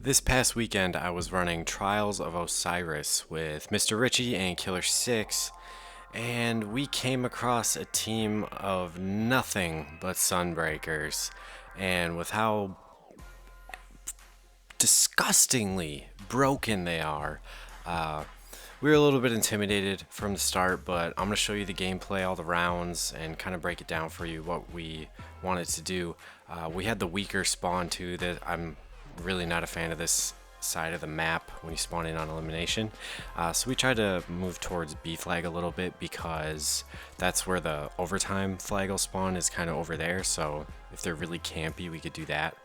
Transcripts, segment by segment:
This past weekend, I was running Trials of Osiris with Mr. Richie and Killer 6, and we came across a team of nothing but Sunbreakers. And with how disgustingly broken they are, uh, we were a little bit intimidated from the start, but I'm going to show you the gameplay, all the rounds, and kind of break it down for you what we wanted to do. We had the weaker spawn too. That I'm really not a fan of this side of the map when you spawn in on elimination. So we tried to move towards B flag a little bit because that's where the overtime flag will spawn, is kind of over there. So if they're really campy, we could do that.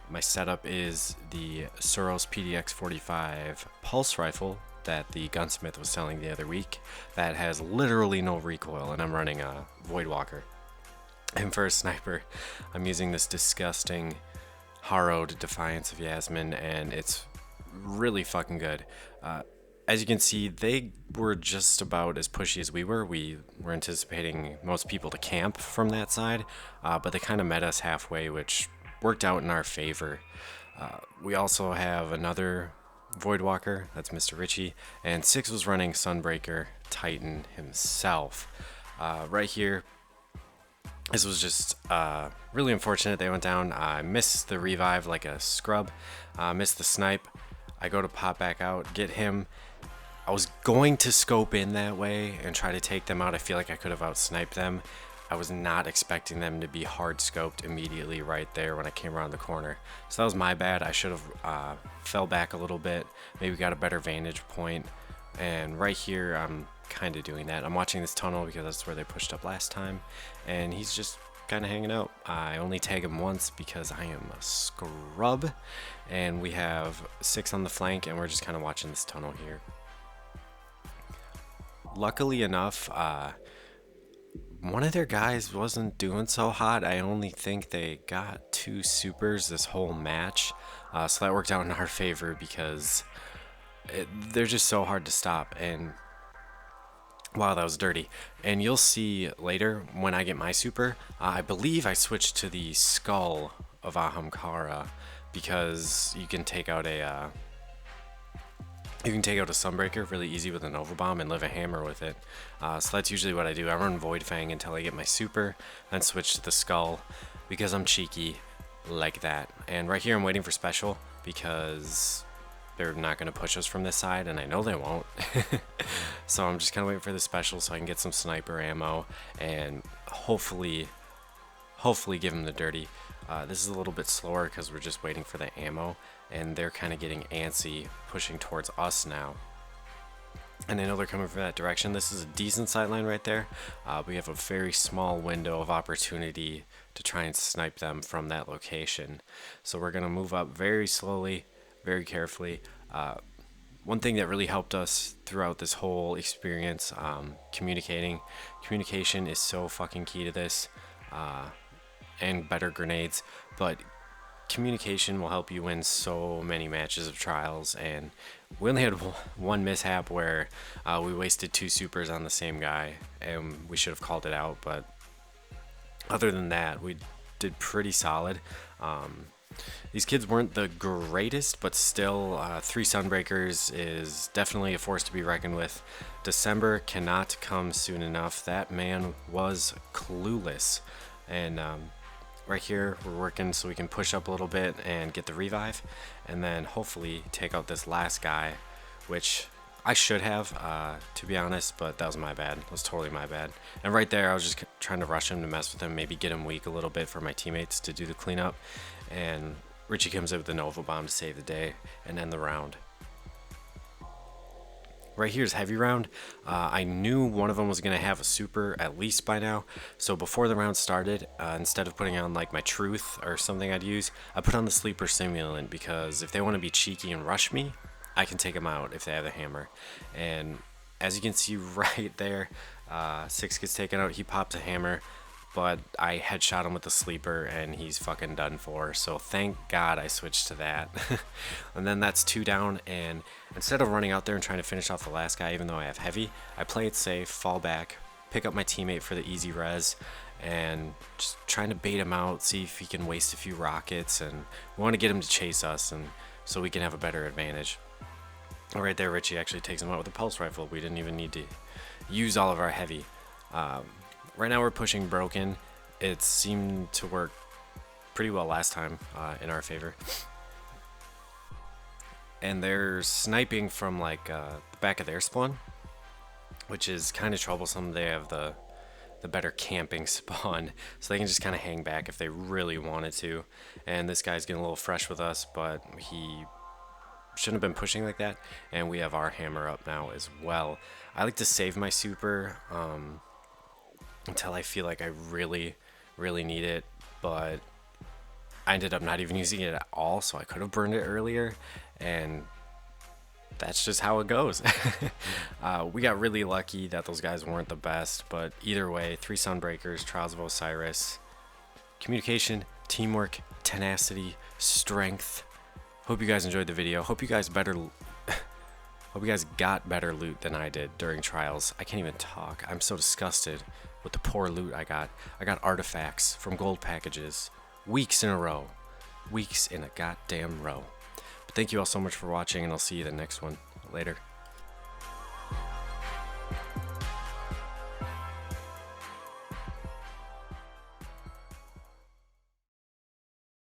My setup is the Osiris PDX 45 pulse rifle that the gunsmith was selling the other week that has literally no recoil, and I'm running a Voidwalker. And for a sniper, I'm using this disgusting Harrowed Defiance of Yasmin, and it's really fucking good. As you can see, they were just about as pushy as we were. We were anticipating most people to camp from that side, but they kind of met us halfway, which worked out in our favor. We also have another Voidwalker, that's Mr. Richie, and 6 was running Sunbreaker Titan himself. Right here, this was just really unfortunate they went down. I missed the revive like a scrub, missed the snipe. I go to pop back out, get him. I was going to scope in that way and try to take them out. I feel like I could have out-sniped them. I was not expecting them to be hard scoped immediately right there when I came around the corner. So that was my bad. I should have fell back a little bit, maybe got a better vantage point. And right here, I'm kind of doing that. I'm watching this tunnel because that's where they pushed up last time, and he's just kind of hanging out. I only tag him once because I am a scrub, and we have 6 on the flank, and we're just kind of watching this tunnel here. Luckily enough, one of their guys wasn't doing so hot. I only think they got 2 supers this whole match, so that worked out in our favor because they're just so hard to stop. And wow, that was dirty. And you'll see later when I get my super, I believe I switched to the skull of Ahamkara because you can take out a Sunbreaker really easy with a Nova Bomb and live a hammer with it. So that's usually what I do. I run Void Fang until I get my super, then switch to the skull because I'm cheeky like that. And right here I'm waiting for special because they're not going to push us from this side, and I know they won't. So I'm just kind of waiting for the special so I can get some sniper ammo and hopefully give them the dirty. This is a little bit slower because we're just waiting for the ammo, and they're kind of getting antsy, pushing towards us now. And I know they're coming from that direction. This is a decent sightline right there. We have a very small window of opportunity to try and snipe them from that location. So we're going to move up very slowly, very carefully. One thing that really helped us throughout this whole experience, communication is so fucking key to this, and better grenades, but communication will help you win so many matches of trials. And we only had one mishap where we wasted 2 supers on the same guy, and we should have called it out, but other than that, we did pretty solid. These kids weren't the greatest, but still, 3 Sunbreakers is definitely a force to be reckoned with. December cannot come soon enough. That man was clueless. And right here, we're working so we can push up a little bit and get the revive, and then hopefully take out this last guy, which I should have, to be honest, but that was my bad. It was totally my bad. And right there, I was just trying to rush him to mess with him, maybe get him weak a little bit for my teammates to do the cleanup. And Richie comes in with the Nova Bomb to save the day and end the round. Right here's heavy round. I knew one of them was going to have a super at least by now. So before the round started, instead of putting on like my truth or something I'd use, I put on the sleeper simulant because if they want to be cheeky and rush me, I can take them out if they have a hammer. And as you can see right there, 6 gets taken out. He popped a hammer, but I headshot him with the sleeper and he's fucking done for. So thank God I switched to that. And then that's 2 down, and instead of running out there and trying to finish off the last guy, even though I have heavy, I play it safe, fall back, pick up my teammate for the easy res, and just trying to bait him out, see if he can waste a few rockets, and we want to get him to chase us. And so we can have a better advantage. Right there, Richie actually takes him out with a pulse rifle. We didn't even need to use all of our heavy. Right now we're pushing broken. It seemed to work pretty well last time in our favor. And they're sniping from like the back of their spawn, which is kind of troublesome. They have the better camping spawn, so they can just kind of hang back if they really wanted to. And this guy's getting a little fresh with us, but he shouldn't have been pushing like that. And we have our hammer up now as well. I like to save my super until I feel like I really need it, but I ended up not even using it at all, so I could have burned it earlier, and that's just how it goes. We got really lucky that those guys weren't the best, but either way, 3 Sunbreakers, Trials of Osiris, communication, teamwork, tenacity, strength. Hope you guys enjoyed the video. Hope you guys got better loot than I did during Trials. I can't even talk. I'm so disgusted with the poor loot I got. I got artifacts from gold packages weeks in a row. Weeks in a goddamn row. But thank you all so much for watching, and I'll see you in the next one. Later.